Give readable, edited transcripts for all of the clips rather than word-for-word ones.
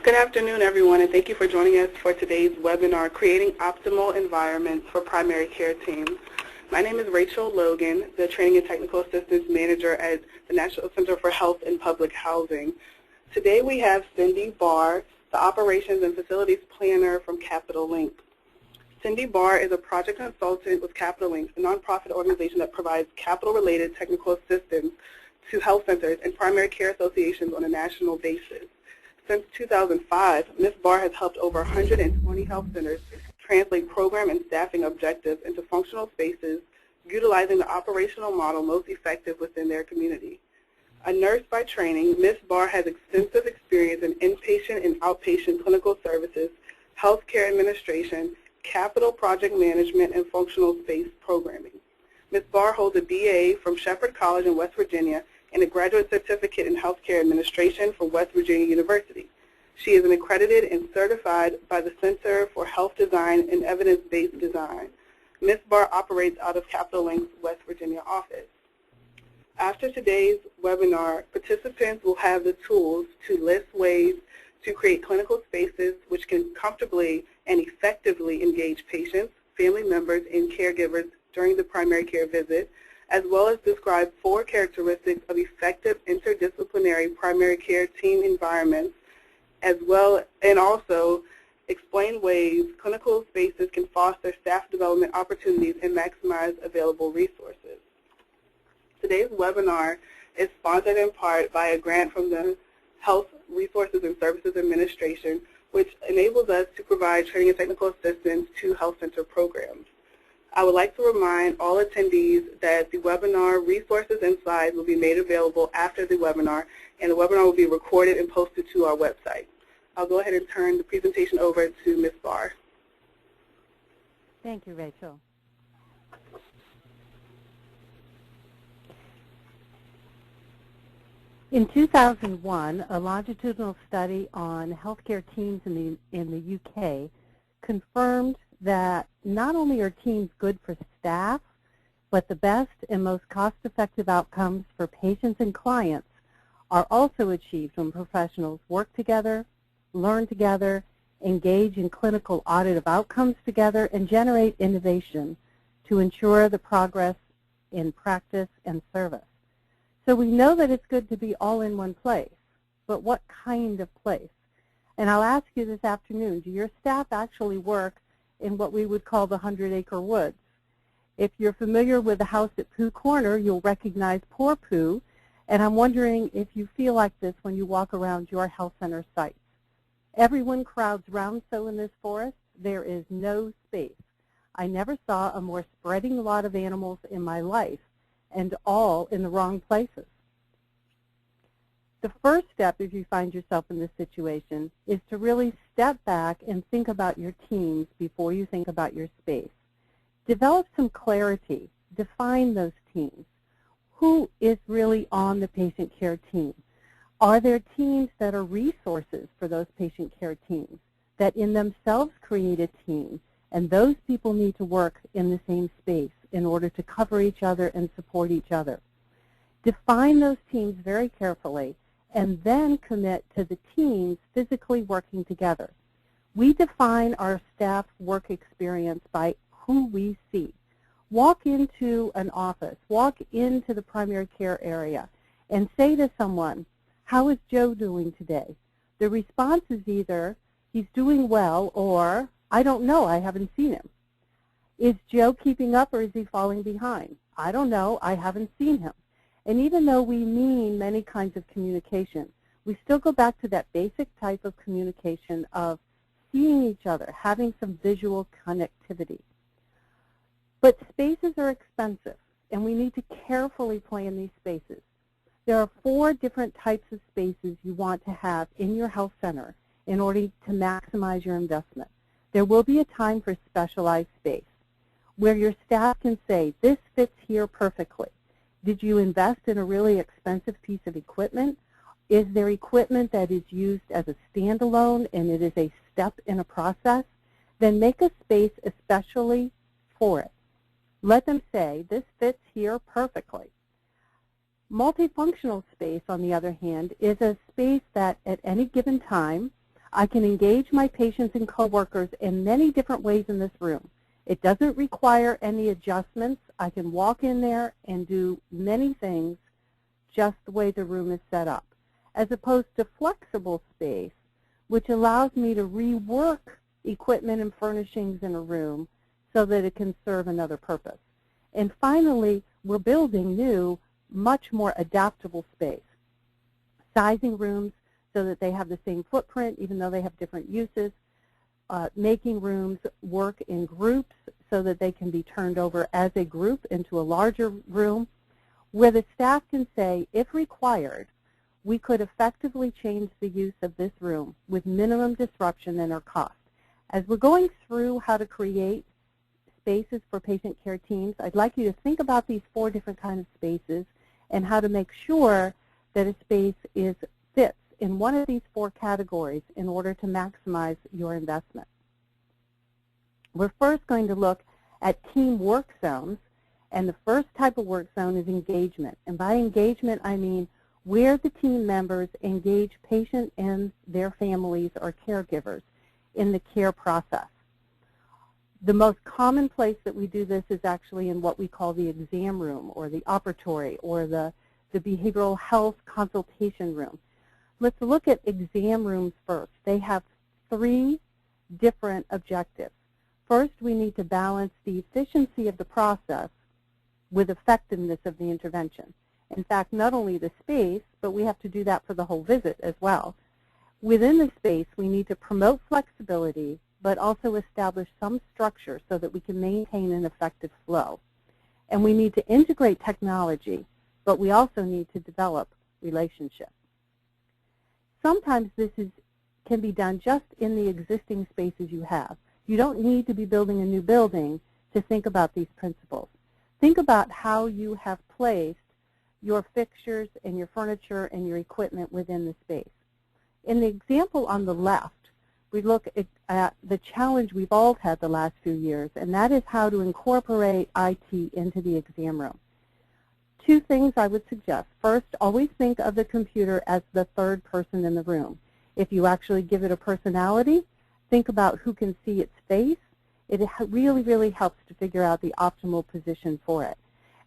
Good afternoon, everyone, and thank you for joining us for today's webinar, Creating Optimal Environments for Primary Care Teams. My name is Rachel Logan, the Training and Technical Assistance Manager at the National Center for Health and Public Housing. Today we have Cindy Barr, the Operations and Facilities Planner from Capital Link. Cindy Barr is a project consultant with Capital Link, a nonprofit organization that provides capital-related technical assistance to health centers and primary care associations on a national basis. Since 2005, Ms. Barr has helped over 120 health centers translate program and staffing objectives into functional spaces, utilizing the operational model most effective within their community. A nurse by training, Ms. Barr has extensive experience in inpatient and outpatient clinical services, healthcare administration, capital project management, and functional space programming. Ms. Barr holds a BA from Shepherd College in West Virginia and a graduate certificate in healthcare administration from West Virginia University. She is an accredited and certified by the Center for Health Design and Evidence-Based Design. Ms. Barr operates out of Capital Link's West Virginia office. After today's webinar, participants will have the tools to list ways to create clinical spaces which can comfortably and effectively engage patients, family members, and caregivers during the primary care visit, as well as describe 4 characteristics of effective interdisciplinary primary care team environments, as well, and also explain ways clinical spaces can foster staff development opportunities and maximize available resources. Today's webinar is sponsored in part by a grant from the Health Resources and Services Administration, which enables us to provide training and technical assistance to health center programs. I would like to remind all attendees that the webinar resources and slides will be made available after the webinar, and the webinar will be recorded and posted to our website. I'll go ahead and turn the presentation over to Ms. Barr. Thank you, Rachel. In 2001, a longitudinal study on healthcare teams in the UK confirmed that not only are teams good for staff, but the best and most cost-effective outcomes for patients and clients are also achieved when professionals work together, learn together, engage in clinical audit of outcomes together, and generate innovation to ensure the progress in practice and service. So we know that it's good to be all in one place, but what kind of place? And I'll ask you this afternoon, do your staff actually work in what we would call the 100-acre woods? If you're familiar with the house at Pooh Corner, you'll recognize Poor Pooh, and I'm wondering if you feel like this when you walk around your health center sites. Everyone crowds round so in this forest, there is no space. I never saw a more spreading lot of animals in my life, and all in the wrong places. The first step, if you find yourself in this situation, is to really step back and think about your teams before you think about your space. Develop some clarity. Define those teams. Who is really on the patient care team? Are there teams that are resources for those patient care teams that in themselves create a team, and those people need to work in the same space in order to cover each other and support each other? Define those teams very carefully, and then commit to the teams physically working together. We define our staff work experience by who we see. Walk into an office, walk into the primary care area, and say to someone, how is Joe doing today? The response is either, he's doing well, or, I don't know, I haven't seen him. Is Joe keeping up, or is he falling behind? I don't know, I haven't seen him. And even though we mean many kinds of communication, we still go back to that basic type of communication of seeing each other, having some visual connectivity. But spaces are expensive, and we need to carefully plan these spaces. There are 4 different types of spaces you want to have in your health center in order to maximize your investment. There will be a time for specialized space, where your staff can say, this fits here perfectly. Did you invest in a really expensive piece of equipment? Is there equipment that is used as a standalone and it is a step in a process? Then make a space especially for it. Let them say, this fits here perfectly. Multifunctional space, on the other hand, is a space that at any given time I can engage my patients and coworkers in many different ways in this room. It doesn't require any adjustments. I can walk in there and do many things just the way the room is set up, as opposed to flexible space, which allows me to rework equipment and furnishings in a room so that it can serve another purpose. And finally, we're building new, much more adaptable space, sizing rooms so that they have the same footprint even though they have different uses, making rooms work in groups so that they can be turned over as a group into a larger room, where the staff can say, if required, we could effectively change the use of this room with minimum disruption and or cost. As we're going through how to create spaces for patient care teams, I'd like you to think about these 4 different kinds of spaces and how to make sure that a space fits in one of these 4 categories in order to maximize your investment. We're first going to look at team work zones, and the first type of work zone is engagement. And by engagement, I mean where the team members engage patients and their families or caregivers in the care process. The most common place that we do this is actually in what we call the exam room or the operatory or the behavioral health consultation room. Let's look at exam rooms first. They have 3 different objectives. First, we need to balance the efficiency of the process with effectiveness of the intervention. In fact, not only the space, but we have to do that for the whole visit as well. Within the space, we need to promote flexibility, but also establish some structure so that we can maintain an effective flow. And we need to integrate technology, but we also need to develop relationships. Sometimes this can be done just in the existing spaces you have. You don't need to be building a new building to think about these principles. Think about how you have placed your fixtures and your furniture and your equipment within the space. In the example on the left, we look at the challenge we've all had the last few years, and that is how to incorporate IT into the exam room. 2 things I would suggest. First, always think of the computer as the 3rd person in the room. If you actually give it a personality, think about who can see its face. It really, really helps to figure out the optimal position for it.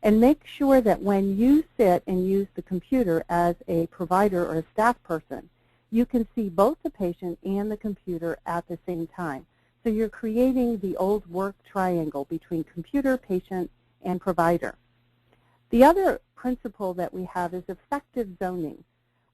And make sure that when you sit and use the computer as a provider or a staff person, you can see both the patient and the computer at the same time. So you're creating the old work triangle between computer, patient, and provider. The other principle that we have is effective zoning.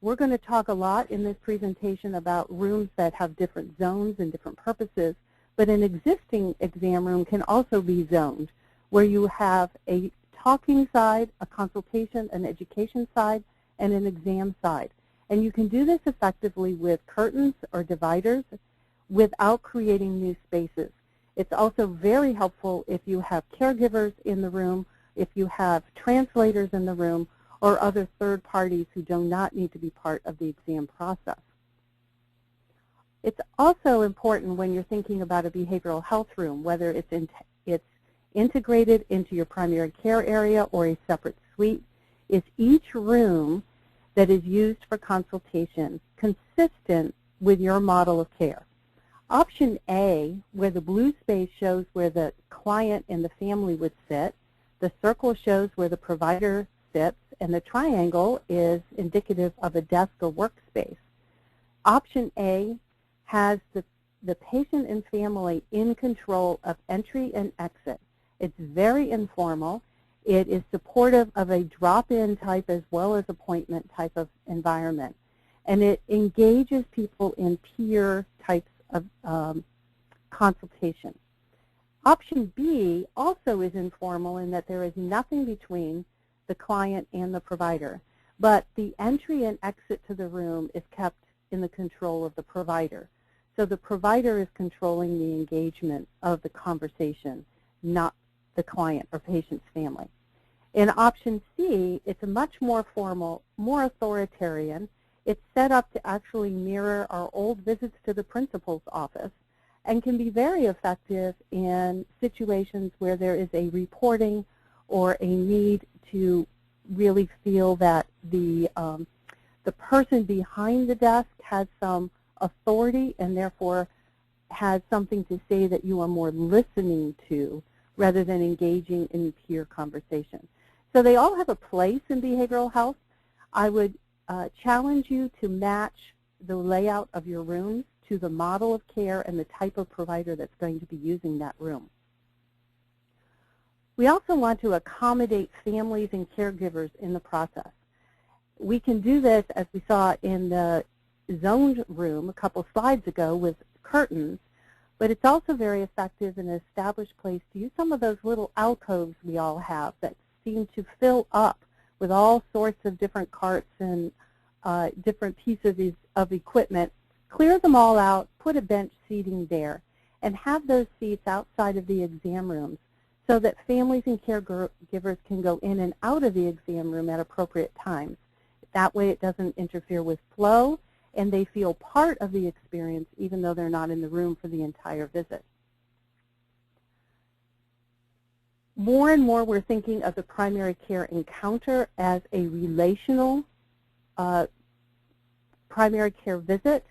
We're going to talk a lot in this presentation about rooms that have different zones and different purposes, but an existing exam room can also be zoned, where you have a talking side, a consultation, an education side, and an exam side. And you can do this effectively with curtains or dividers without creating new spaces. It's also very helpful if you have caregivers in the room, if you have translators in the room, or other third parties who do not need to be part of the exam process. It's also important when you're thinking about a behavioral health room, whether it's integrated into your primary care area or a separate suite, is each room that is used for consultation consistent with your model of care. Option A, where the blue space shows where the client and the family would sit, the circle shows where the provider sits, and the triangle is indicative of a desk or workspace. Option A has the patient and family in control of entry and exit. It's very informal. It is supportive of a drop-in type as well as appointment type of environment. And it engages people in peer types of consultation. Option B also is informal in that there is nothing between the client and the provider, but the entry and exit to the room is kept in the control of the provider. So the provider is controlling the engagement of the conversation, not the client or patient's family. In option C, it's a much more formal, more authoritarian. It's set up to actually mirror our old visits to the principal's office and can be very effective in situations where there is a reporting or a need to really feel that the person behind the desk has some authority and therefore has something to say that you are more listening to rather than engaging in peer conversation. So they all have a place in behavioral health. I would challenge you to match the layout of your rooms to the model of care and the type of provider that's going to be using that room. We also want to accommodate families and caregivers in the process. We can do this, as we saw in the zoned room a couple slides ago, with curtains, but it's also very effective in an established place to use some of those little alcoves we all have that seem to fill up with all sorts of different carts and different pieces of equipment. Clear them all out, put a bench seating there, and have those seats outside of the exam rooms so that families and caregivers can go in and out of the exam room at appropriate times. That way it doesn't interfere with flow, and they feel part of the experience even though they're not in the room for the entire visit. More and more we're thinking of the primary care encounter as a relational primary care visit.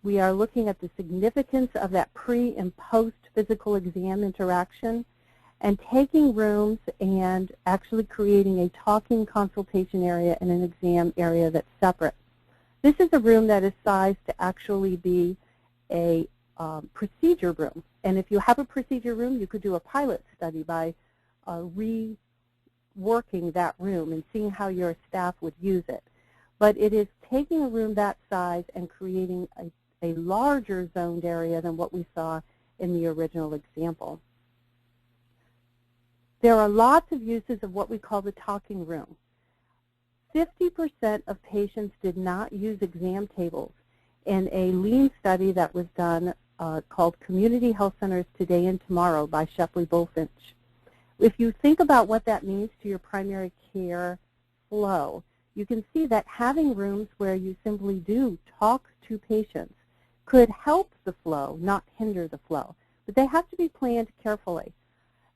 We are looking at the significance of that pre and post physical exam interaction and taking rooms and actually creating a talking consultation area and an exam area that's separate. This is a room that is sized to actually be a procedure room. And if you have a procedure room, you could do a pilot study by reworking that room and seeing how your staff would use it. But it is taking a room that size and creating a larger zoned area than what we saw in the original example. There are lots of uses of what we call the talking room. 50% of patients did not use exam tables in a lean study that was done called Community Health Centers Today and Tomorrow by Shepley-Bulfinch. If you think about what that means to your primary care flow, you can see that having rooms where you simply do talk to patients could help the flow, not hinder the flow. But they have to be planned carefully.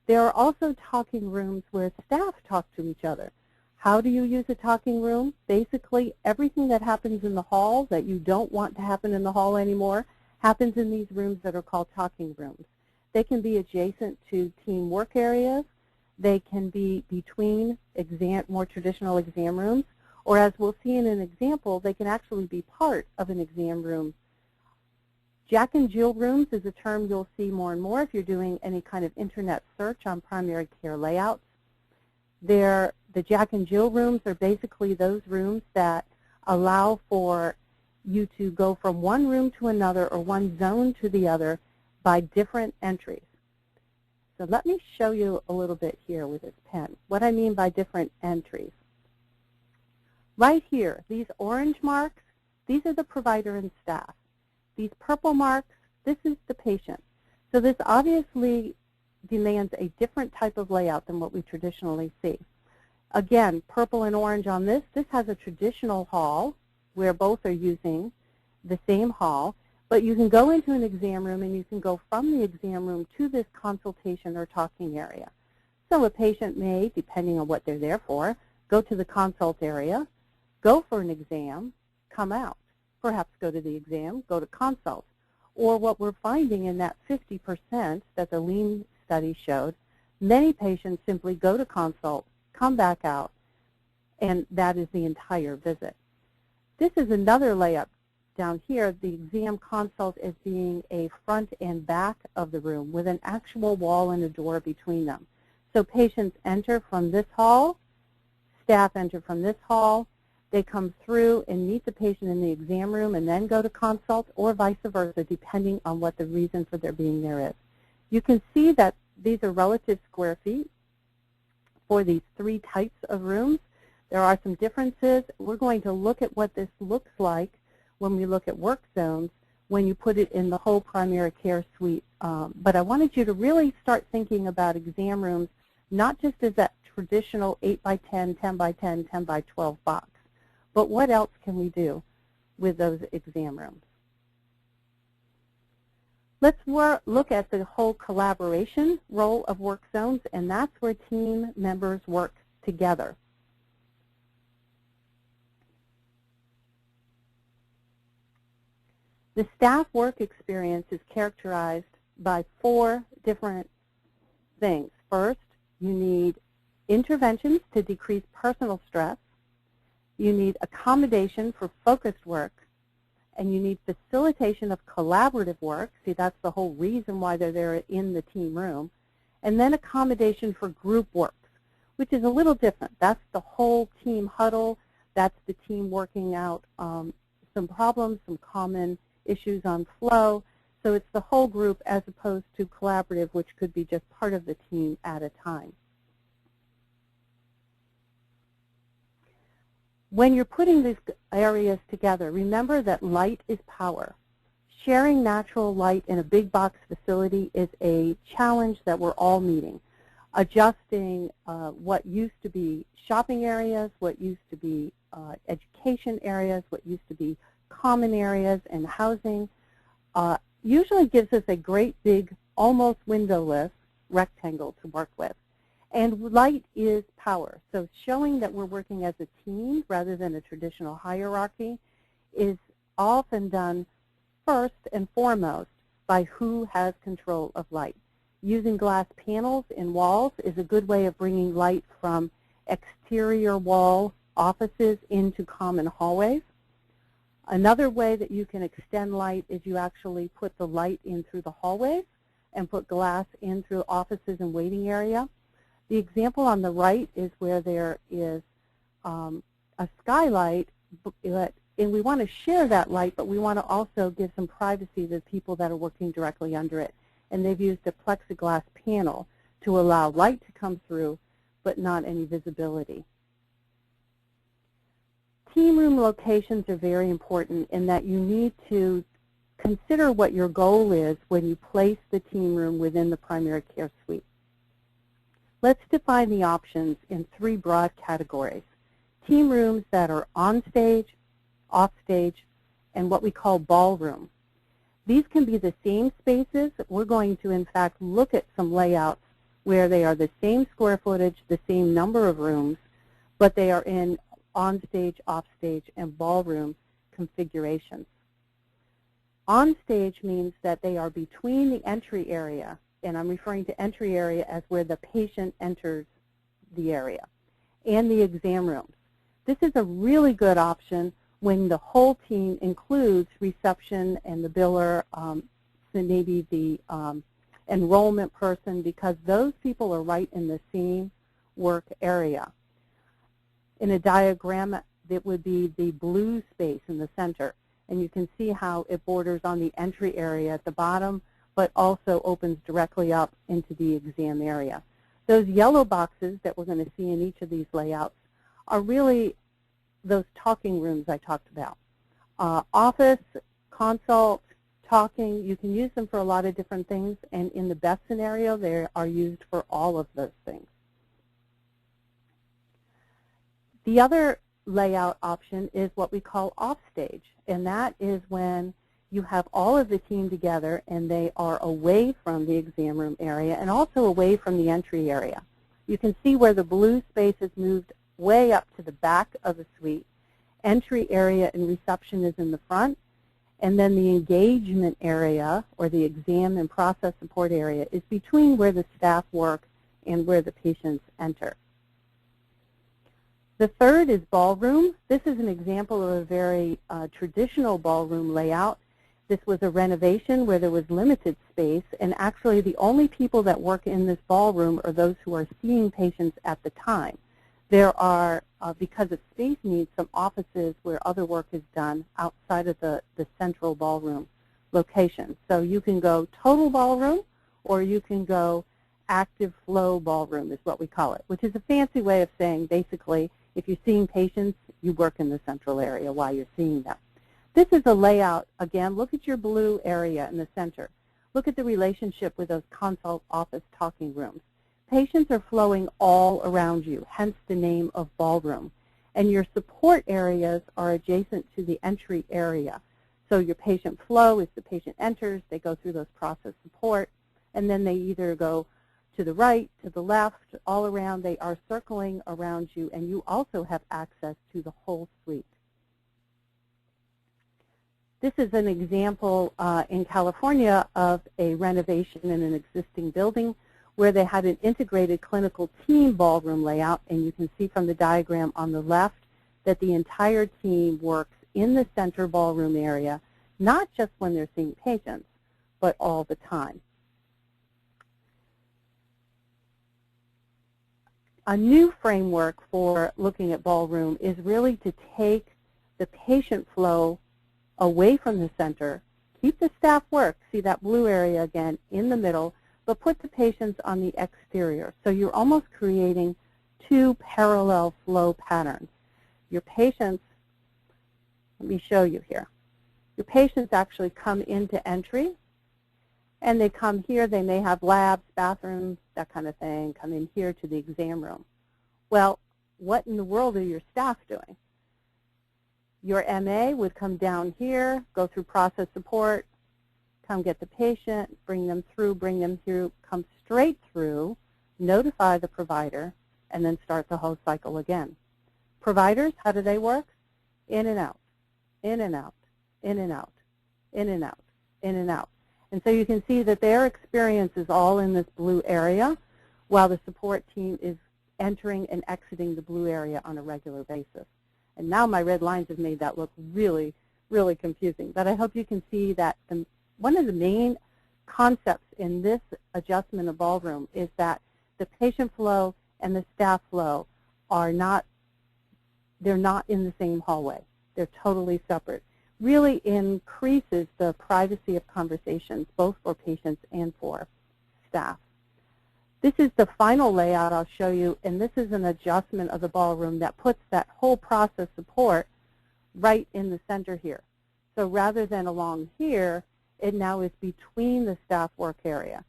There are also talking rooms where staff talk to each other. How do you use a talking room? Basically, everything that happens in the hall that you don't want to happen in the hall anymore happens in these rooms that are called talking rooms. They can be adjacent to team work areas. They can be between more traditional exam rooms, or as we'll see in an example, they can actually be part of an exam room. Jack and Jill rooms is a term you'll see more and more if you're doing any kind of internet search on primary care layouts. The Jack and Jill rooms are basically those rooms that allow for you to go from one room to another or one zone to the other by different entries. So let me show you a little bit here with this pen, what I mean by different entries. Right here, these orange marks, these are the provider and staff. These purple marks, this is the patient. So this obviously demands a different type of layout than what we traditionally see. Again, purple and orange on this has a traditional hall where both are using the same hall, but you can go into an exam room and you can go from the exam room to this consultation or talking area. So a patient may, depending on what they're there for, go to the consult area, go for an exam, come out. Perhaps go to the exam, go to consult. Or what we're finding in that 50% that the lean study showed, many patients simply go to consult, come back out, and that is the entire visit. This is another layout down here. The exam consult is being a front and back of the room with an actual wall and a door between them. So patients enter from this hall, staff enter from this hall, they come through and meet the patient in the exam room and then go to consult, or vice versa, depending on what the reason for their being there is. You can see that these are relative square feet for these three types of rooms. There are some differences. We're going to look at what this looks like when we look at work zones when you put it in the whole primary care suite. But I wanted you to really start thinking about exam rooms not just as that traditional 8 by 10, 10 by 10, 10 by 12 box. But what else can we do with those exam rooms? Let's look at the whole collaboration role of work zones, and that's where team members work together. The staff work experience is characterized by 4 different things. First, you need interventions to decrease personal stress. You need accommodation for focused work. And you need facilitation of collaborative work. See, that's the whole reason why they're there in the team room. And then accommodation for group work, which is a little different. That's the whole team huddle. That's the team working out some problems, some common issues on flow. So it's the whole group as opposed to collaborative, which could be just part of the team at a time. When you're putting these areas together, remember that light is power. Sharing natural light in a big box facility is a challenge that we're all meeting. Adjusting what used to be shopping areas, what used to be education areas, what used to be common areas and housing, usually gives us a great big, almost windowless rectangle to work with. And light is power. So showing that we're working as a team rather than a traditional hierarchy is often done first and foremost by who has control of light. Using glass panels in walls is a good way of bringing light from exterior wall offices into common hallways. Another way that you can extend light is you actually put the light in through the hallways and put glass in through offices and waiting area. The example on the right is where there is a skylight, and we want to share that light, but we want to also give some privacy to the people that are working directly under it. And they've used a plexiglass panel to allow light to come through, but not any visibility. Team room locations are very important in that you need to consider what your goal is when you place the team room within the primary care suite. Let's define the options in 3 broad categories. Team rooms that are on stage, off stage, and what we call ballroom. These can be the same spaces. We're going to, in fact, look at some layouts where they are the same square footage, the same number of rooms, but they are in on stage, off stage, and ballroom configurations. On stage means that they are between the entry area, and I'm referring to entry area as where the patient enters the area, and the exam rooms. This is a really good option when the whole team includes reception and the biller, maybe the enrollment person, because those people are right in the same work area. In a diagram, it would be the blue space in the center, and you can see how it borders on the entry area at the bottom, but also opens directly up into the exam area. Those yellow boxes that we're going to see in each of these layouts are really those talking rooms I talked about. Office, consult, talking, you can use them for a lot of different things, and in the best scenario, they are used for all of those things. The other layout option is what we call offstage, and that is when you have all of the team together and they are away from the exam room area and also away from the entry area. You can see where the blue space is moved way up to the back of the suite. Entry area and reception is in the front, and then the engagement area or the exam and process support area is between where the staff work and where the patients enter. The third is ballroom. This is an example of a very traditional ballroom layout. This was a renovation where there was limited space, and actually the only people that work in this ballroom are those who are seeing patients at the time. There are, because of space needs, some offices where other work is done outside of the central ballroom location. So you can go total ballroom, or you can go active flow ballroom is what we call it, which is a fancy way of saying basically if you're seeing patients, you work in the central area while you're seeing them. This is a layout. Again, look at your blue area in the center. Look at the relationship with those consult office talking rooms. Patients are flowing all around you, hence the name of ballroom. And your support areas are adjacent to the entry area. So your patient flow is the patient enters, they go through those process support, and then they either go to the right, to the left, all around. They are circling around you, and you also have access to the whole suite. This is an example in California of a renovation in an existing building where they had an integrated clinical team ballroom layout, and you can see from the diagram on the left that the entire team works in the center ballroom area, not just when they're seeing patients, but all the time. A new framework for looking at ballroom is really to take the patient flow away from the center, keep the staff work, see that blue area again in the middle, but put the patients on the exterior. So you're almost creating two parallel flow patterns. Your patients, let me show you here. Your patients actually come into entry, and they come here. They may have labs, bathrooms, that kind of thing, come in here to the exam room. Well, what in the world are your staff doing? Your MA would come down here, go through process support, come get the patient, bring them through, come straight through, notify the provider, and then start the whole cycle again. Providers, how do they work? In and out, in and out, in and out, in and out, in and out. And so you can see that their experience is all in this blue area, while the support team is entering and exiting the blue area on a regular basis. And now my red lines have made that look really, really confusing. But I hope you can see that one of the main concepts in this adjustment of ballroom is that the patient flow and the staff flow are not, they're not in the same hallway. They're totally separate. Really increases the privacy of conversations, both for patients and for staff. This is the final layout I'll show you, and this is an adjustment of the ballroom that puts that whole process support right in the center here. So rather than along here, it now is between the staff work area.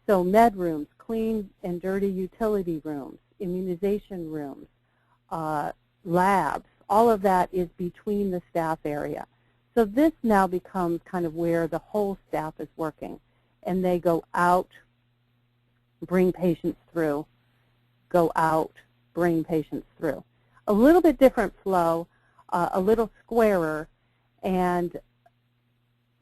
So med rooms, clean and dirty utility rooms, immunization rooms, labs, all of that is between the staff area. So this now becomes kind of where the whole staff is working, and they go out, bring patients through, go out, bring patients through. A little bit different flow, a little squarer, and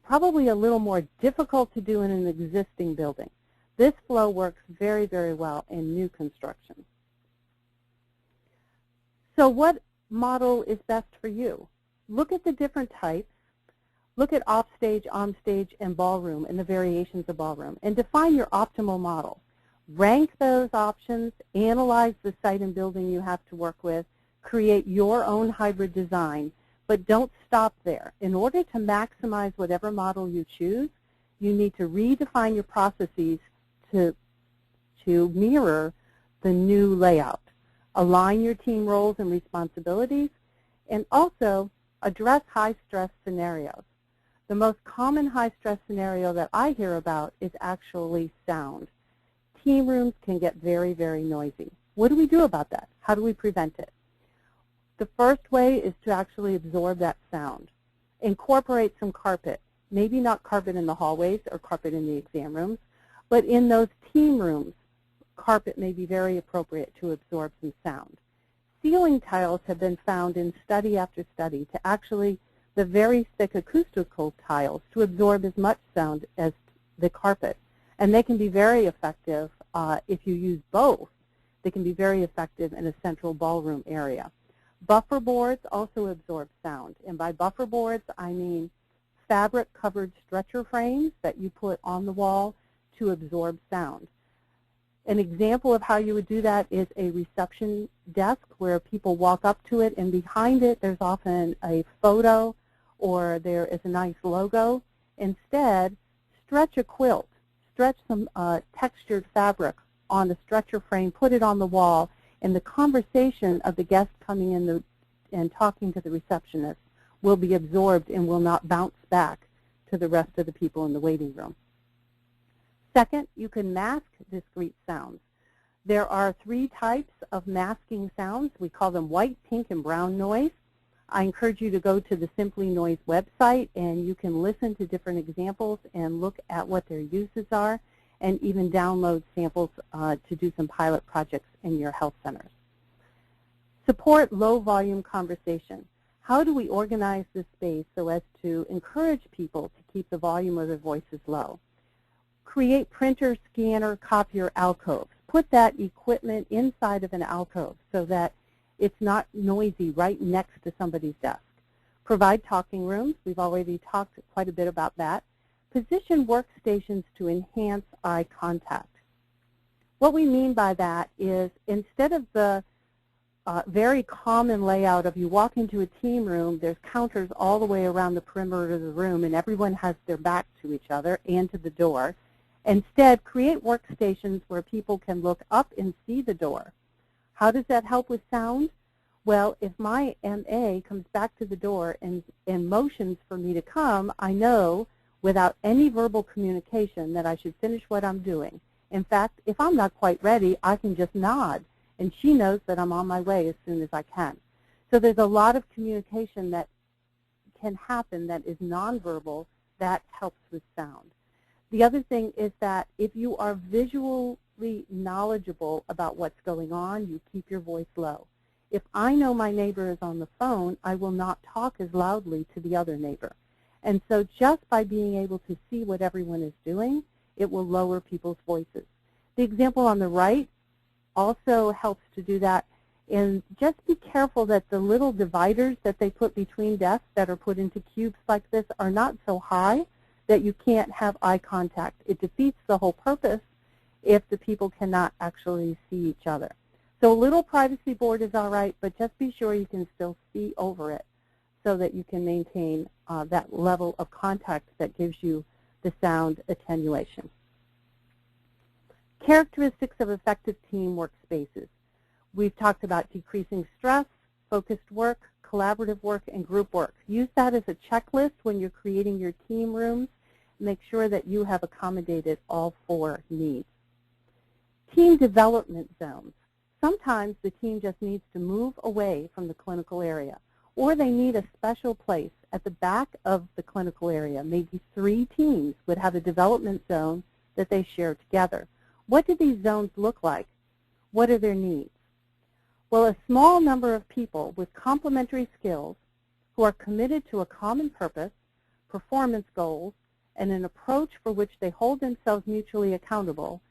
probably a little more difficult to do in an existing building. This flow works very, very well in new construction. So what model is best for you? Look at the different types. Look at offstage, onstage, and ballroom, and the variations of ballroom, and define your optimal model. Rank those options, analyze the site and building you have to work with, create your own hybrid design, but don't stop there. In order to maximize whatever model you choose, you need to redefine your processes to mirror the new layout. Align your team roles and responsibilities, and also address high-stress scenarios. The most common high-stress scenario that I hear about is actually sound. Team rooms can get very, very noisy. What do we do about that? How do we prevent it? The first way is to actually absorb that sound. Incorporate some carpet, maybe not carpet in the hallways or carpet in the exam rooms, but in those team rooms, carpet may be very appropriate to absorb some sound. Ceiling tiles have been found in study after study to actually, the very thick acoustical tiles, to absorb as much sound as the carpet. And they can be very effective if you use both. They can be very effective in a central ballroom area. Buffer boards also absorb sound. And by buffer boards, I mean fabric-covered stretcher frames that you put on the wall to absorb sound. An example of how you would do that is a reception desk where people walk up to it, and behind it there's often a photo or there is a nice logo. Instead, stretch a quilt. Stretch some textured fabric on the stretcher frame, put it on the wall, and the conversation of the guest coming in and talking to the receptionist will be absorbed and will not bounce back to the rest of the people in the waiting room. Second, you can mask discrete sounds. There are 3 types of masking sounds. We call them white, pink, and brown noise. I encourage you to go to the Simply Noise website, and you can listen to different examples and look at what their uses are, and even download samples to do some pilot projects in your health centers. Support low-volume conversation. how do we organize this space so as to encourage people to keep the volume of their voices low? Create printer, scanner, copier alcoves. Put that equipment inside of an alcove so that it's not noisy right next to somebody's desk. Provide talking rooms. We've already talked quite a bit about that. Position workstations to enhance eye contact. What we mean by that is instead of the very common layout of you walk into a team room, there's counters all the way around the perimeter of the room and everyone has their back to each other and to the door. Instead, create workstations where people can look up and see the door. How does that help with sound? Well, if my MA comes back to the door and motions for me to come, I know without any verbal communication that I should finish what I'm doing. In fact, if I'm not quite ready, I can just nod, and she knows that I'm on my way as soon as I can. So there's a lot of communication that can happen that is nonverbal that helps with sound. The other thing is that if you are visually knowledgeable about what's going on, you keep your voice low. If I know my neighbor is on the phone, I will not talk as loudly to the other neighbor. And so just by being able to see what everyone is doing, it will lower people's voices. The example on the right also helps to do that. And just be careful that the little dividers that they put between desks that are put into cubes like this are not so high that you can't have eye contact. It defeats the whole purpose if the people cannot actually see each other. So a little privacy board is all right, but just be sure you can still see over it so that you can maintain that level of contact that gives you the sound attenuation. Characteristics of effective team workspaces. We've talked about decreasing stress, focused work, collaborative work, and group work. Use that as a checklist when you're creating your team rooms. Make sure that you have accommodated all 4 needs. Team development zones. Sometimes the team just needs to move away from the clinical area, or they need a special place at the back of the clinical area. Maybe 3 teams would have a development zone that they share together. What do these zones look like? What are their needs? Well, a small number of people with complementary skills who are committed to a common purpose, performance goals, and an approach for which they hold themselves mutually accountable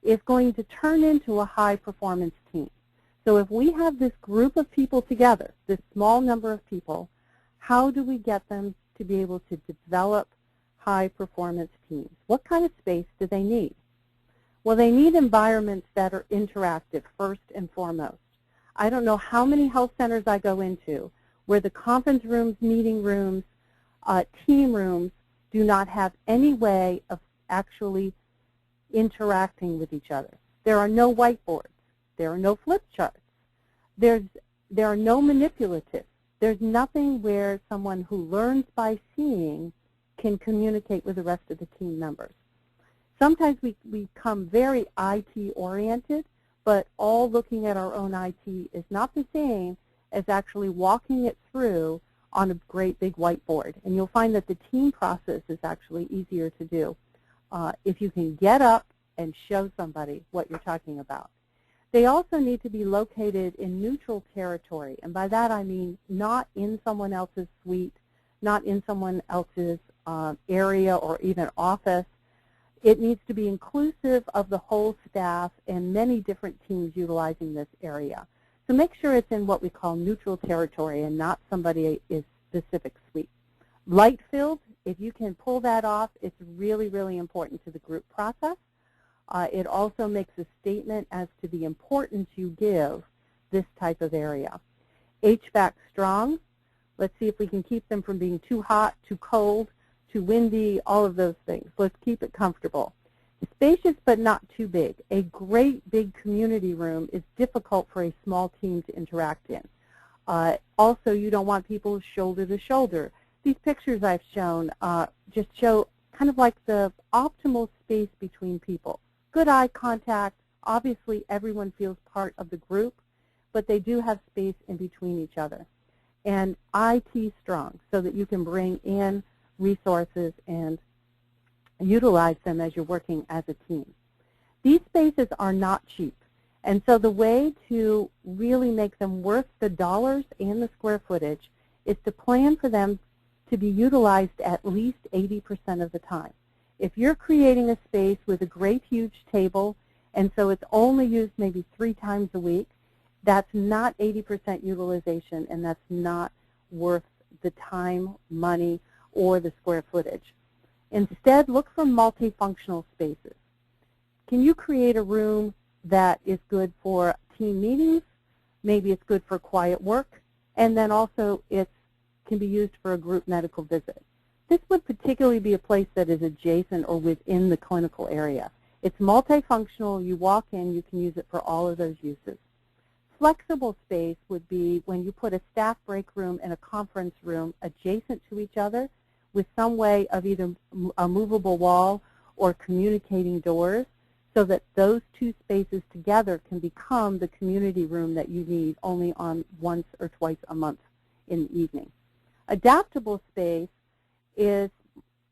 is going to turn into a high-performance team. So if we have this group of people together, this small number of people, how do we get them to be able to develop high-performance teams? What kind of space do they need? Well, they need environments that are interactive first and foremost. I don't know how many health centers I go into where the conference rooms, meeting rooms, team rooms do not have any way of actually interacting with each other. There are no whiteboards. There are no flip charts. There are no manipulatives. There's nothing where someone who learns by seeing can communicate with the rest of the team members. Sometimes we become very IT-oriented, but all looking at our own IT is not the same as actually walking it through on a great big whiteboard. And you'll find that the team process is actually easier to do if you can get up and show somebody what you're talking about. They also need to be located in neutral territory, and by that I mean not in someone else's suite, not in someone else's area or even office. It needs to be inclusive of the whole staff and many different teams utilizing this area. So make sure it's in what we call neutral territory and not somebody's specific suite. Light filled, if you can pull that off, it's really, really important to the group process. It also makes a statement as to the importance you give this type of area. HVAC strong. Let's see if we can keep them from being too hot, too cold, too windy, all of those things. Let's keep it comfortable. Spacious but not too big. A great big community room is difficult for a small team to interact in. Also, you don't want people shoulder to shoulder. These pictures I've shown just show kind of like the optimal space between people. Good eye contact. Obviously, everyone feels part of the group, but they do have space in between each other. And IT strong, so that you can bring in resources and utilize them as you're working as a team. These spaces are not cheap, and so the way to really make them worth the dollars and the square footage is to plan for them to be utilized at least 80% of the time. If you're creating a space with a great huge table, and so it's only used maybe 3 times a week, that's not 80% utilization, and that's not worth the time, money, or the square footage. Instead, look for multifunctional spaces. Can you create a room that is good for team meetings? Maybe it's good for quiet work, and then also it can be used for a group medical visit. This would particularly be a place that is adjacent or within the clinical area. It's multifunctional. You walk in, you can use it for all of those uses. Flexible space would be when you put a staff break room and a conference room adjacent to each other with some way of either a movable wall or communicating doors, so that those 2 spaces together can become the community room that you need only on once or twice a month in the evening. Adaptable space is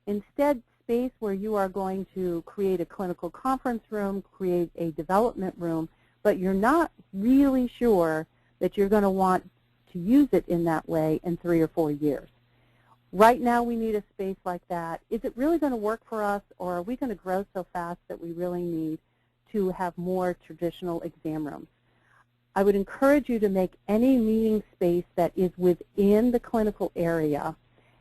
instead space where you are going to create a clinical conference room, create a development room, but you're not really sure that you're going to want to use it in that way in 3 or 4 years. Right now we need a space like that. Is it really going to work for us, or are we going to grow so fast that we really need to have more traditional exam rooms? I would encourage you to make any meeting space that is within the clinical area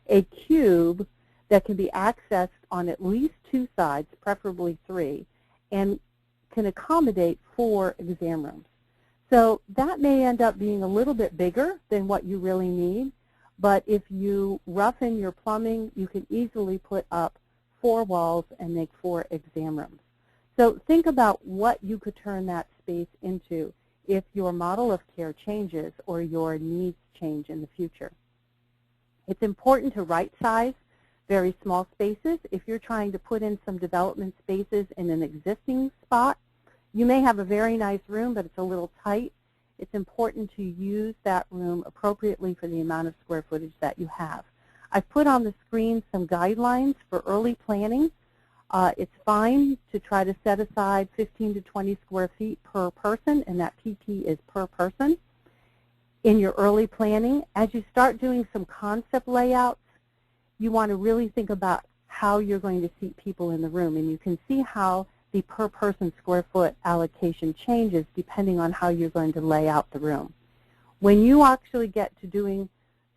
a cube that can be accessed on at least 2 sides, preferably 3, and can accommodate 4 exam rooms. So that may end up being a little bit bigger than what you really need, but if you roughen your plumbing, you can easily put up 4 walls and make 4 exam rooms. So think about what you could turn that space into if your model of care changes or your needs change in the future. It's important to right-size very small spaces. If you're trying to put in some development spaces in an existing spot, you may have a very nice room, but it's a little tight. It's important to use that room appropriately for the amount of square footage that you have. I've put on the screen some guidelines for early planning. It's fine to try to set aside 15 to 20 square feet per person, and that PT is per person. In your early planning, as you start doing some concept layouts, you want to really think about how you're going to seat people in the room, and you can see how the per person square foot allocation changes depending on how you're going to lay out the room. When you actually get to doing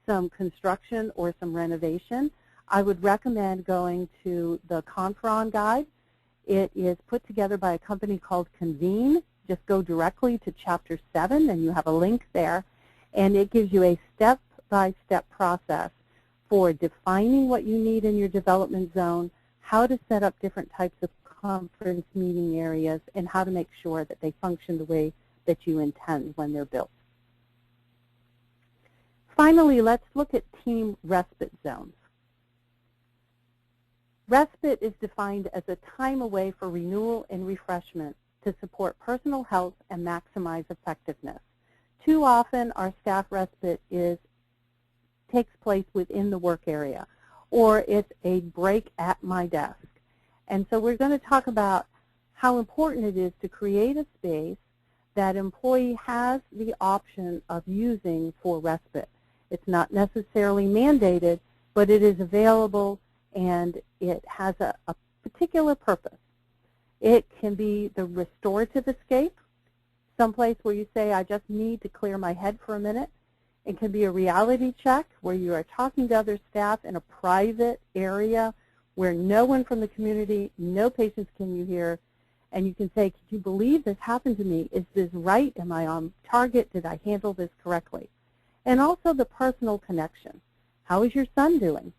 some construction or some renovation, I would recommend going to the Confron guide. It is put together by a company called Convene. Just go directly to Chapter 7, and you have a link there, and it gives you a step-by-step process for defining what you need in your development zone, how to set up different types of conference meeting areas, and how to make sure that they function the way that you intend when they're built. Finally, let's look at team respite zones. Respite is defined as a time away for renewal and refreshment to support personal health and maximize effectiveness. Too often, our staff respite takes place within the work area, or it's a break at my desk. And so we're going to talk about how important it is to create a space that employee has the option of using for respite. It's not necessarily mandated, but it is available, and it has a particular purpose. It can be the restorative escape, someplace where you say, I just need to clear my head for a minute. It can be a reality check where you are talking to other staff in a private area where no one from the community, no patients can you hear, and you can say, can you believe this happened to me? Is this right? Am I on target? Did I handle this correctly? And also the personal connection. How is your son doing?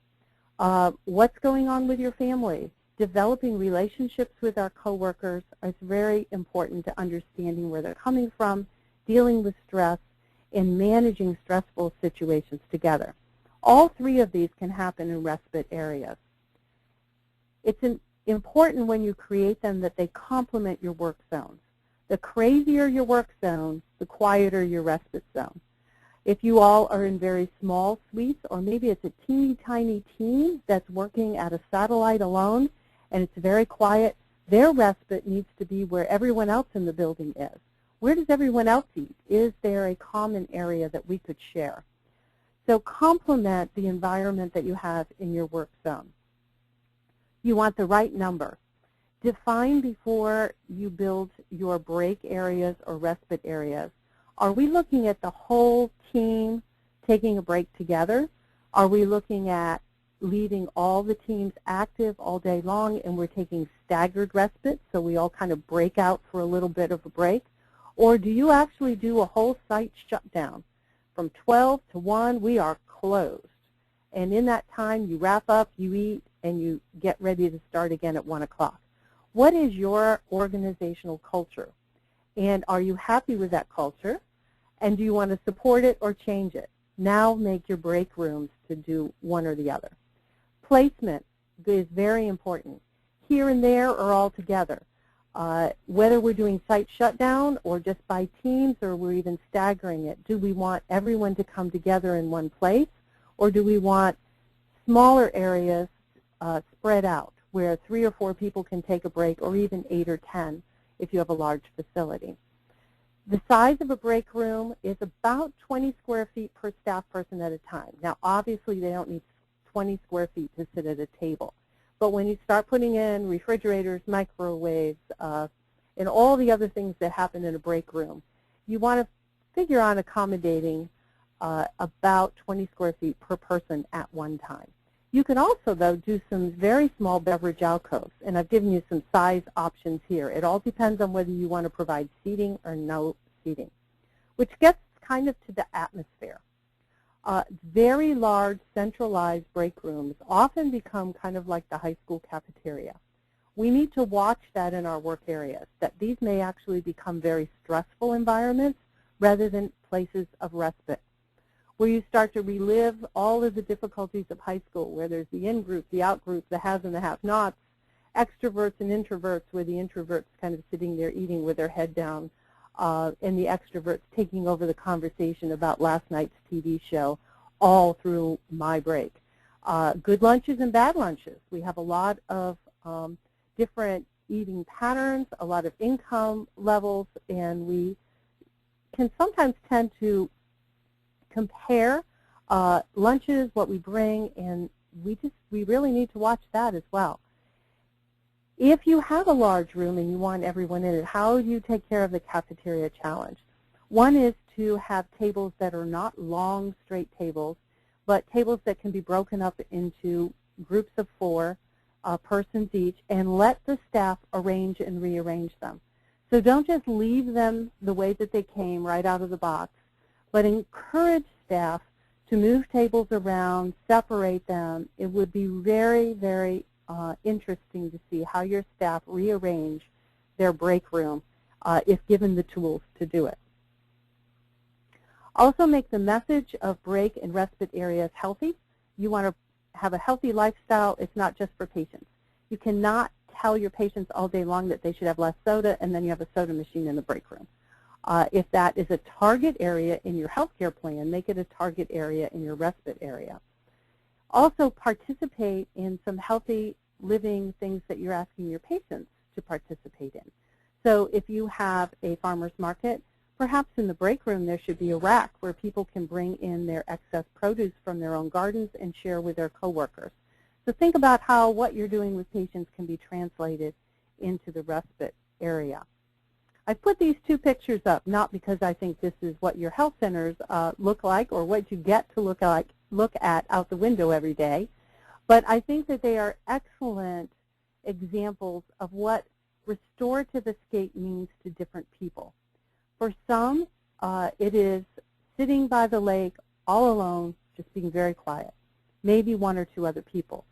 What's going on with your family? Developing relationships with our coworkers is very important to understanding where they're coming from, dealing with stress, and managing stressful situations together. All 3 of these can happen in respite areas. It's important when you create them that they complement your work zones. The crazier your work zone, the quieter your respite zone. If you all are in very small suites, or maybe it's a teeny tiny team that's working at a satellite alone and it's very quiet, their respite needs to be where everyone else in the building is. Where does everyone else eat? Is there a common area that we could share? So complement the environment that you have in your work zone. You want the right number. Define before you build your break areas or respite areas. Are we looking at the whole team taking a break together? Are we looking at leaving all the teams active all day long and we're taking staggered respite so we all kind of break out for a little bit of a break? Or do you actually do a whole site shutdown? From 12 to 1, we are closed. And in that time, you wrap up, you eat, and you get ready to start again at 1 o'clock. What is your organizational culture? And are you happy with that culture? And do you want to support it or change it? Now make your break rooms to do one or the other. Placement is very important. Here and there or all together. Whether we're doing site shutdown or just by teams or we're even staggering it, do we want everyone to come together in one place, or do we want smaller areas spread out where 3 or 4 people can take a break, or even 8 or 10 if you have a large facility? The size of a break room is about 20 square feet per staff person at a time. Now, obviously, they don't need 20 square feet to sit at a table. But when you start putting in refrigerators, microwaves, and all the other things that happen in a break room, you want to figure on accommodating about 20 square feet per person at one time. You can also, though, do some very small beverage alcoves, and I've given you some size options here. It all depends on whether you want to provide seating or no seating, which gets kind of to the atmosphere. Very large centralized break rooms often become kind of like the high school cafeteria. We need to watch that in our work areas, that these may actually become very stressful environments rather than places of respite, where you start to relive all of the difficulties of high school, where there's the in-group, the out-group, the haves and the have-nots, extroverts and introverts, where the introverts kind of sitting there eating with their head down, and the extroverts taking over the conversation about last night's TV show all through my break. Good lunches and bad lunches. We have a lot of different eating patterns, a lot of income levels, and we can sometimes tend to compare lunches, what we bring, and we really need to watch that as well. If you have a large room and you want everyone in it, how do you take care of the cafeteria challenge? One is to have tables that are not long, straight tables, but tables that can be broken up into groups of 4 persons each, and let the staff arrange and rearrange them. So don't just leave them the way that they came right out of the box, but encourage staff to move tables around, separate them. It would be very, very interesting to see how your staff rearrange their break room if given the tools to do it. Also make the message of break and respite areas healthy. You want to have a healthy lifestyle. It's not just for patients. You cannot tell your patients all day long that they should have less soda and then you have a soda machine in the break room. If that is a target area in your healthcare plan, make it a target area in your respite area. Also participate in some healthy living things that you're asking your patients to participate in. So if you have a farmer's market, perhaps in the break room there should be a rack where people can bring in their excess produce from their own gardens and share with their coworkers. So think about how what you're doing with patients can be translated into the respite area. I put these 2 pictures up not because I think this is what your health centers look like or what you get to look at out the window every day, but I think that they are excellent examples of what restorative escape means to different people. For some, it is sitting by the lake all alone, just being very quiet, maybe 1 or 2 other people.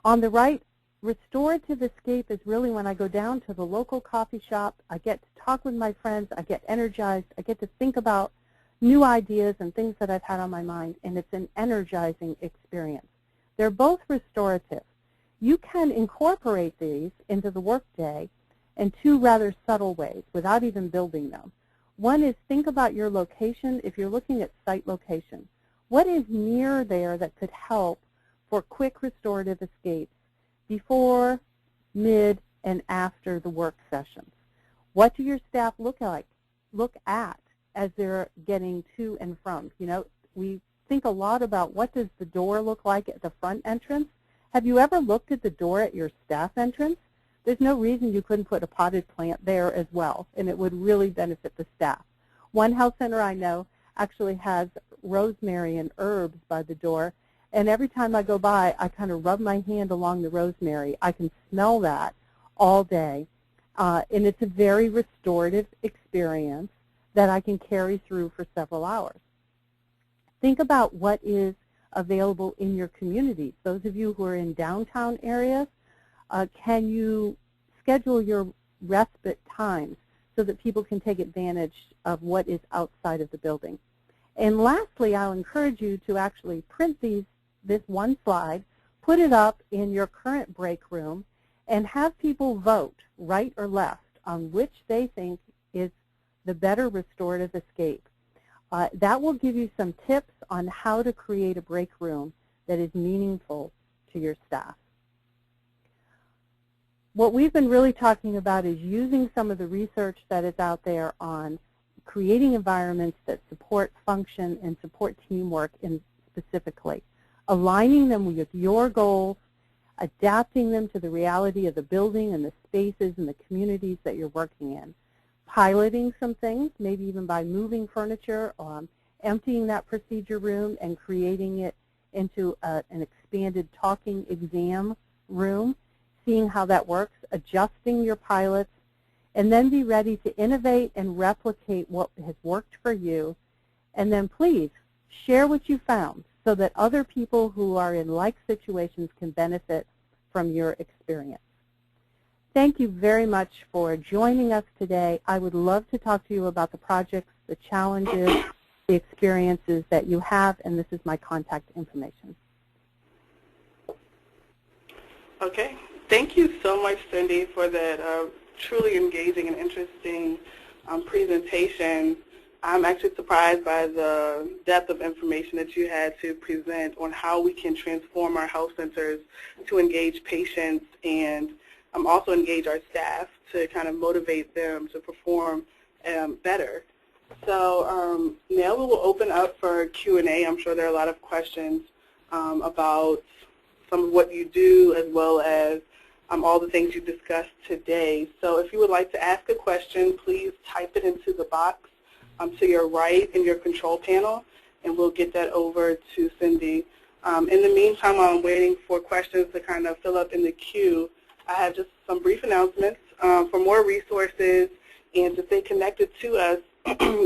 On the right, restorative escape is really when I go down to the local coffee shop, I get to talk with my friends, I get energized, I get to think about new ideas and things that I've had on my mind, and it's an energizing experience. They're both restorative. You can incorporate these into the workday in 2 rather subtle ways without even building them. One is think about your location. If you're looking at site location, what is near there that could help for quick restorative escapes before, mid, and after the work sessions? What do your staff look at as they're getting to and from? You know, we think a lot about what does the door look like at the front entrance. Have you ever looked at the door at your staff entrance? There's no reason you couldn't put a potted plant there as well, and it would really benefit the staff. One health center I know actually has rosemary and herbs by the door, and every time I go by, I kind of rub my hand along the rosemary. I can smell that all day, and it's a very restorative experience that I can carry through for several hours. Think about what is available in your communities. Those of you who are in downtown areas, can you schedule your respite times so that people can take advantage of what is outside of the building? And lastly, I'll encourage you to actually print this one slide, put it up in your current break room, and have people vote, right or left, on which they think is the better restorative escape. That will give you some tips on how to create a break room that is meaningful to your staff. What we've been really talking about is using some of the research that is out there on creating environments that support function and support teamwork specifically, aligning them with your goals, adapting them to the reality of the building and the spaces and the communities that you're working in, piloting some things, maybe even by moving furniture, emptying that procedure room and creating it into an expanded talking exam room, seeing how that works, adjusting your pilots, and then be ready to innovate and replicate what has worked for you. And then please share what you found so that other people who are in like situations can benefit from your experience. Thank you very much for joining us today. I would love to talk to you about the projects, the challenges, the experiences that you have, and this is my contact information. Okay. Thank you so much, Cindy, for that truly engaging and interesting presentation. I'm actually surprised by the depth of information that you had to present on how we can transform our health centers to engage patients and also engage our staff to kind of motivate them to perform better. So now we will open up for Q&A. I'm sure there are a lot of questions about some of what you do as well as all the things you discussed today. So if you would like to ask a question, please type it into the box to your right in your control panel, and we'll get that over to Cindy. In the meantime, while I'm waiting for questions to kind of fill up in the queue, I have just some brief announcements. For more resources and to stay connected to us,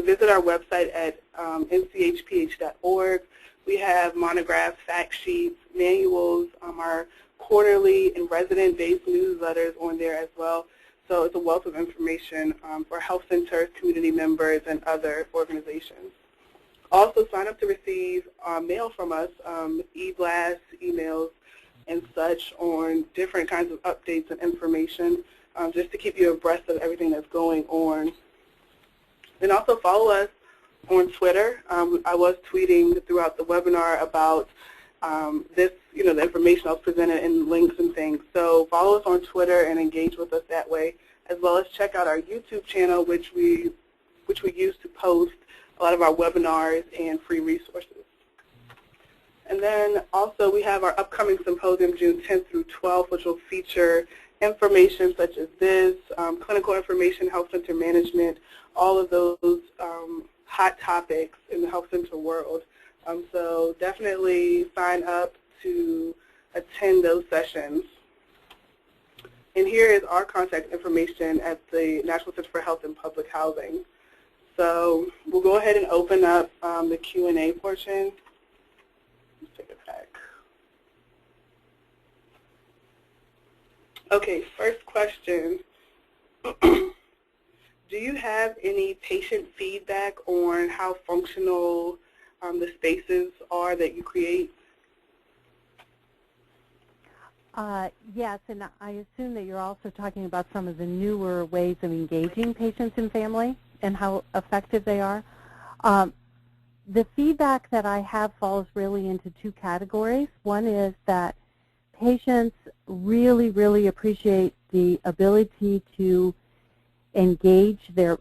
visit our website at nchph.org. We have monographs, fact sheets, manuals, our quarterly and resident-based newsletters on there as well. So it's a wealth of information for health centers, community members, and other organizations. Also, sign up to receive mail from us, e-blasts, emails, and such on different kinds of updates and information just to keep you abreast of everything that's going on. And also follow us on Twitter. I was tweeting throughout the webinar about this, the information I was presented in links and things. So follow us on Twitter and engage with us that way, as well as check out our YouTube channel, which we use to post a lot of our webinars and free resources. And then also we have our upcoming symposium June 10th through 12th, which will feature information such as this, clinical information, health center management, all of those hot topics in the health center world. So definitely sign up to attend those sessions. And here is our contact information at the National Center for Health and Public Housing. So we'll go ahead and open up the Q&A portion. Let's take it back. Okay, first question. Do you have any patient feedback on how functional the spaces are that you create? Yes, and I assume that you're also talking about some of the newer ways of engaging patients and family and how effective they are. The feedback that I have falls really into two categories. One is that patients really, really appreciate the ability to engage their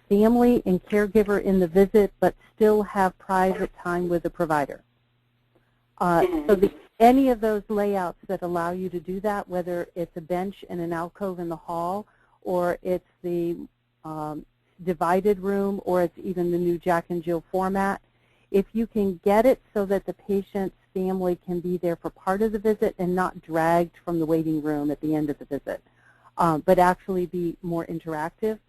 family and caregiver in the visit, but still have private time with the provider. So any of those layouts that allow you to do that, whether it's a bench in an alcove in the hall, or it's the divided room, or it's even the new Jack and Jill format, if you can get it so that the patient's family can be there for part of the visit and not dragged from the waiting room at the end of the visit, but actually be more interactive,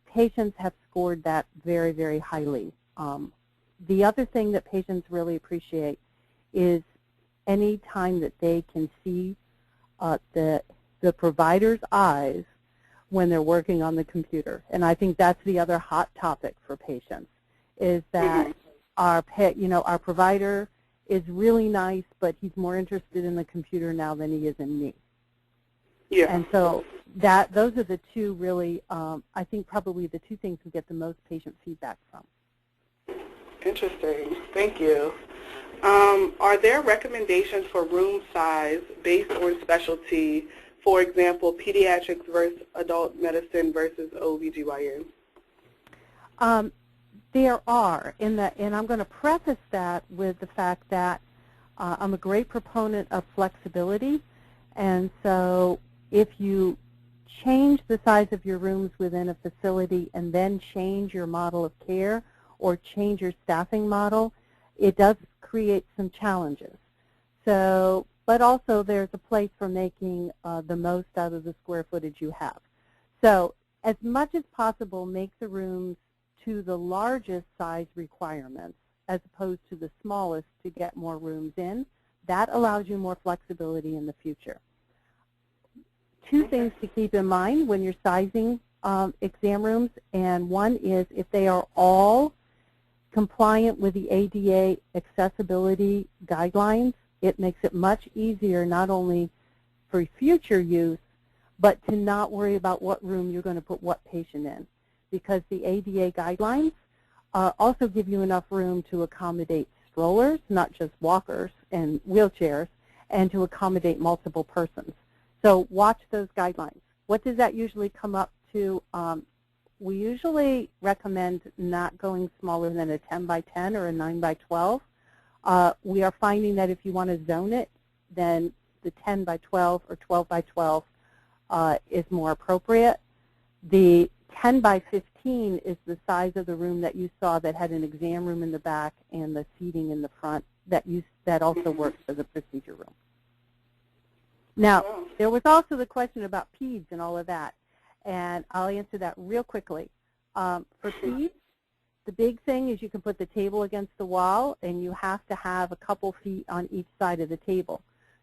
patients have scored that very, very highly. The other thing that patients really appreciate is any time that they can see the provider's eyes when they're working on the computer. And I think that's the other hot topic for patients, is that our provider is really nice, but he's more interested in the computer now than he is in me. Yeah. And so those are the two really, I think probably the two things we get the most patient feedback from. Interesting. Thank you. Are there recommendations for room size based on specialty, for example, pediatrics versus adult medicine versus OBGYN? There are, and I'm going to preface that with the fact that I'm a great proponent of flexibility, and so if you change the size of your rooms within a facility and then change your model of care or change your staffing model, it does create some challenges. So, but also there's a place for making the most out of the square footage you have. So as much as possible, make the rooms to the largest size requirements as opposed to the smallest to get more rooms in. That allows you more flexibility in the future. Two things to keep in mind when you're sizing exam rooms, and one is if they are all compliant with the ADA accessibility guidelines, it makes it much easier not only for future use, but to not worry about what room you're going to put what patient in, because the ADA guidelines also give you enough room to accommodate strollers, not just walkers and wheelchairs, and to accommodate multiple persons. So watch those guidelines. What does that usually come up to? We usually recommend not going smaller than a 10 by 10 or a 9 by 12. We are finding that if you want to zone it, then the 10 by 12 or 12 by 12 is more appropriate. The 10 by 15 is the size of the room that you saw that had an exam room in the back and the seating in the front that also works as a procedure room. Now, there was also the question about peds and all of that, and I'll answer that real quickly. For peds, the big thing is you can put the table against the wall, and you have to have a couple feet on each side of the table.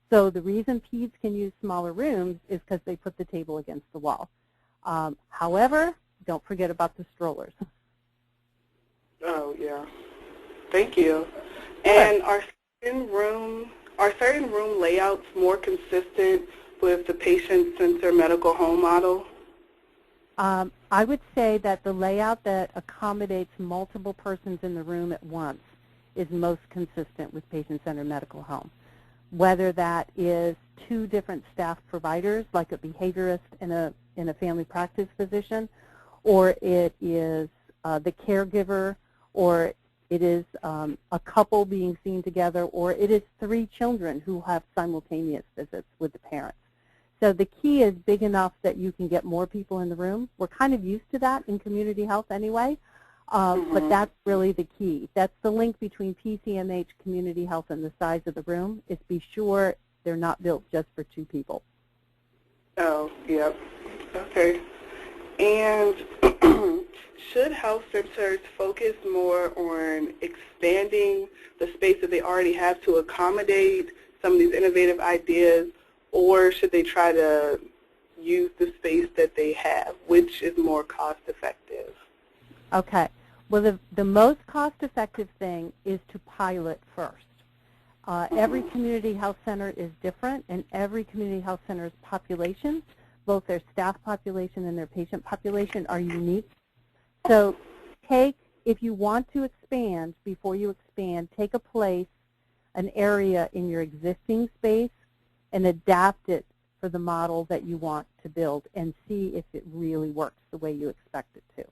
So the reason peds can use smaller rooms is because they put the table against the wall. However, don't forget about the strollers. Oh, yeah. Thank you. And are certain room layouts more consistent with the patient-centered medical home model? I would say that the layout that accommodates multiple persons in the room at once is most consistent with patient-centered medical home. Whether that is two different staff providers, like a behaviorist and a family practice physician, or it is the caregiver, or it is a couple being seen together, or it is 3 children who have simultaneous visits with the parents. So the key is big enough that you can get more people in the room. We're kind of used to that in community health anyway, but that's really the key. That's the link between PCMH, community health, and the size of the room, is be sure they're not built just for 2 people. Oh, yep. Okay. And should health centers focus more on expanding the space that they already have to accommodate some of these innovative ideas, or should they try to use the space that they have? Which is more cost-effective? Okay. Well, the most cost-effective thing is to pilot first. Every community health center is different, and every community health center's population, both their staff population and their patient population, are unique. So if you want to expand, before you expand, take a place, an area in your existing space, and adapt it for the model that you want to build and see if it really works the way you expect it to.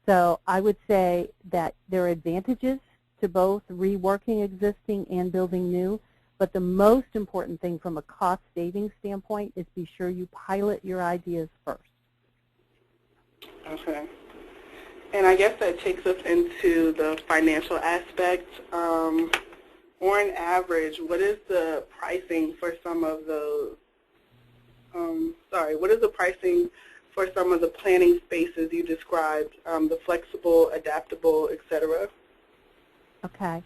So I would say that there are advantages to both reworking existing and building new. But the most important thing from a cost-saving standpoint is be sure you pilot your ideas first. Okay. And I guess that takes us into the financial aspect. On average, what is the pricing for some of those? What is the pricing for some of the planning spaces you described, the flexible, adaptable, etc.? Okay.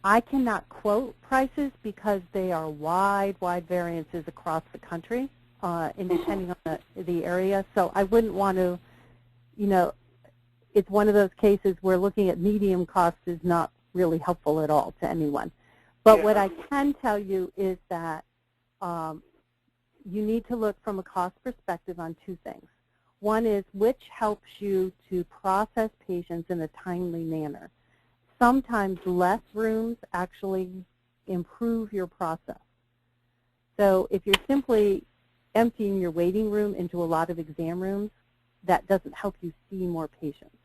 I cannot quote prices because they are wide variances across the country, and depending on the area. So I wouldn't want to, it's one of those cases where looking at medium cost is not really helpful at all to anyone. But what I can tell you is that you need to look from a cost perspective on two things. One is which helps you to process patients in a timely manner. Sometimes less rooms actually improve your process. So if you're simply emptying your waiting room into a lot of exam rooms, that doesn't help you see more patients.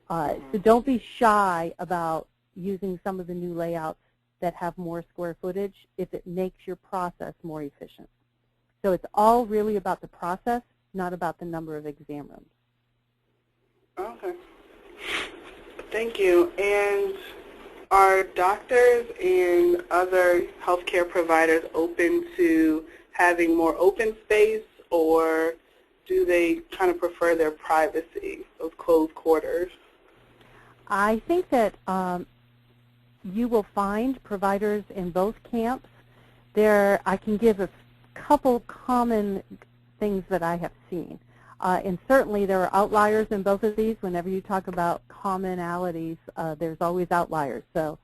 So don't be shy about using some of the new layouts that have more square footage if it makes your process more efficient. So it's all really about the process, not about the number of exam rooms. Okay. Thank you. And are doctors and other healthcare providers open to having more open space, or do they kind of prefer their privacy, those closed quarters? I think that you will find providers in both camps. I can give a couple common things that I have seen. And certainly there are outliers in both of these. Whenever you talk about commonalities, there's always outliers. So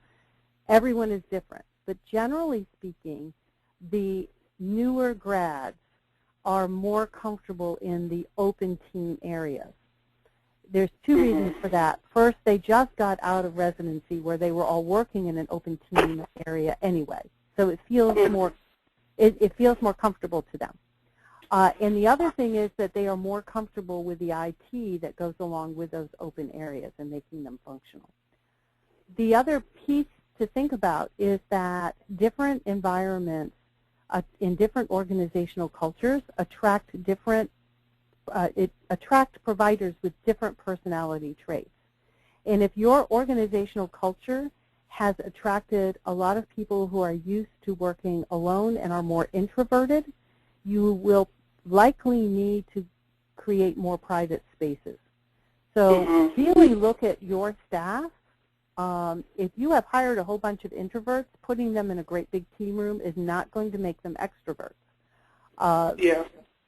everyone is different. But generally speaking, the newer grads are more comfortable in the open team areas. There's two reasons for that. First, they just got out of residency where they were all working in an open team area anyway. So it feels more, it feels more comfortable to them. And the other thing is that they are more comfortable with the IT that goes along with those open areas and making them functional. The other piece to think about is that different environments in different organizational cultures attract providers with different personality traits. And if your organizational culture has attracted a lot of people who are used to working alone and are more introverted, you will likely need to create more private spaces. So really look at your staff. If you have hired a whole bunch of introverts, putting them in a great big team room is not going to make them extroverts.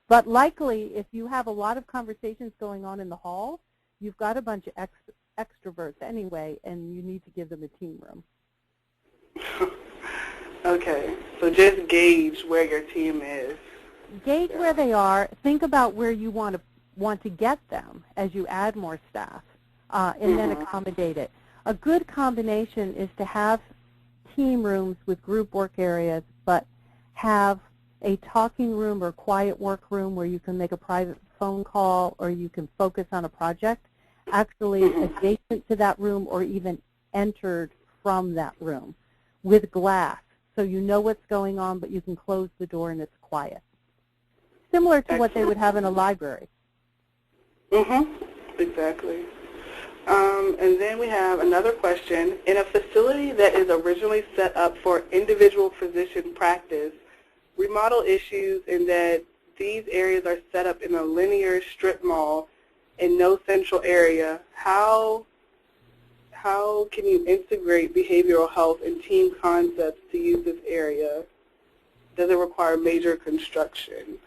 But likely, if you have a lot of conversations going on in the hall, you've got a bunch of extroverts anyway, and you need to give them a team room. Okay, so just gauge where your team is. Gauge where they are. Think about where you want to get them as you add more staff, and then accommodate it. A good combination is to have team rooms with group work areas, but have a talking room or quiet work room where you can make a private phone call or you can focus on a project actually adjacent to that room or even entered from that room with glass, so you know what's going on, but you can close the door and it's quiet. Similar to what they would have in a library. Exactly. And then we have another question. In a facility that is originally set up for individual physician practice, remodel issues in that these areas are set up in a linear strip mall and no central area, how can you integrate behavioral health and team concepts to use this area? Does it require major construction?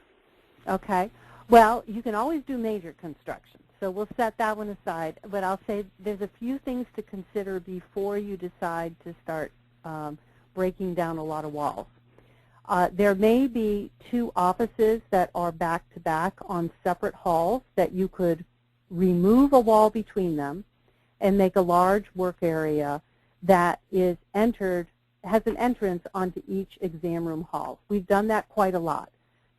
Okay. Well, you can always do major construction, so we'll set that one aside. But I'll say there's a few things to consider before you decide to start breaking down a lot of walls. There may be two offices that are back-to-back on separate halls that you could remove a wall between them and make a large work area that is has an entrance onto each exam room hall. We've done that quite a lot.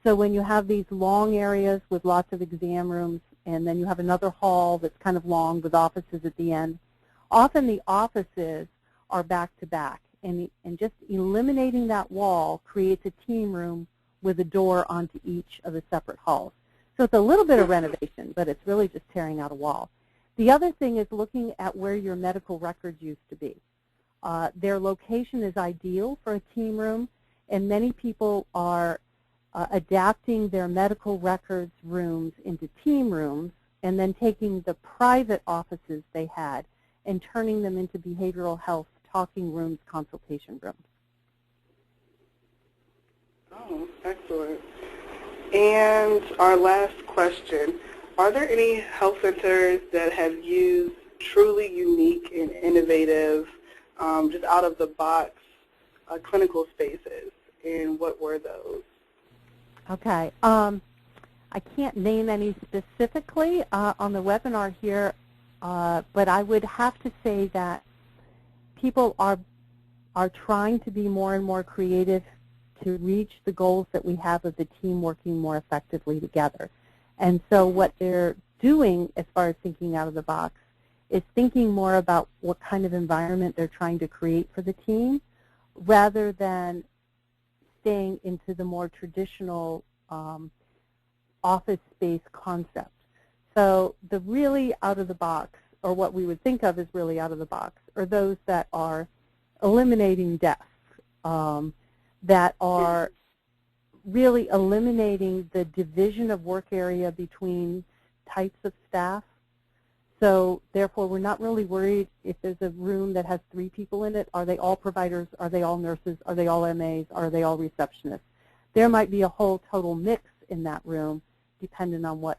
So when you have these long areas with lots of exam rooms and then you have another hall that's kind of long with offices at the end, often the offices are back-to-back. and just eliminating that wall creates a team room with a door onto each of the separate halls. So it's a little bit of renovation, but it's really just tearing out a wall. The other thing is looking at where your medical records used to be. Their location is ideal for a team room, and many people are adapting their medical records rooms into team rooms and then taking the private offices they had and turning them into behavioral health talking rooms, consultation rooms. Oh, excellent. And our last question, are there any health centers that have used truly unique and innovative, just out-of-the-box clinical spaces, and what were those? Okay. I can't name any specifically on the webinar here, but I would have to say that people are trying to be more and more creative to reach the goals that we have of the team working more effectively together. And so what they're doing as far as thinking out of the box is thinking more about what kind of environment they're trying to create for the team rather than staying into the more traditional office space concept. So the really out of the box, or what we would think of as really out of the box, are those that are eliminating desks, that are really eliminating the division of work area between types of staff. So therefore, we're not really worried if there's a room that has 3 people in it. Are they all providers? Are they all nurses? Are they all MAs? Are they all receptionists? There might be a whole total mix in that room depending on what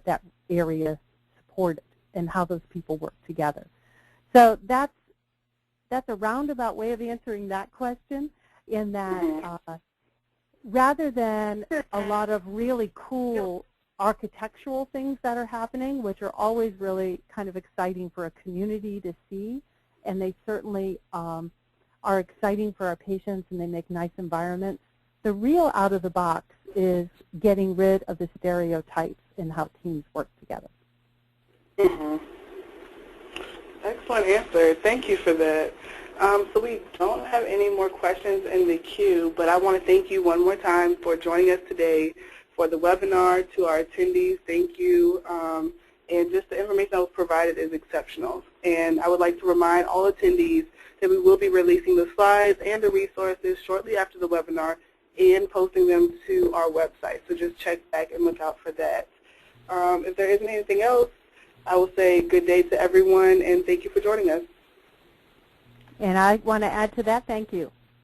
that area supported and how those people work together. So that's a roundabout way of answering that question, in that rather than a lot of really cool architectural things that are happening, which are always really kind of exciting for a community to see, and they certainly are exciting for our patients and they make nice environments, the real out of the box is getting rid of the stereotypes in how teams work together. Excellent answer. Thank you for that. So we don't have any more questions in the queue, but I want to thank you one more time for joining us today for the webinar. To our attendees, thank you. And just the information that was provided is exceptional. And I would like to remind all attendees that we will be releasing the slides and the resources shortly after the webinar and posting them to our website. So just check back and look out for that. If there isn't anything else, I will say good day to everyone, and thank you for joining us. And I want to add to that, thank you.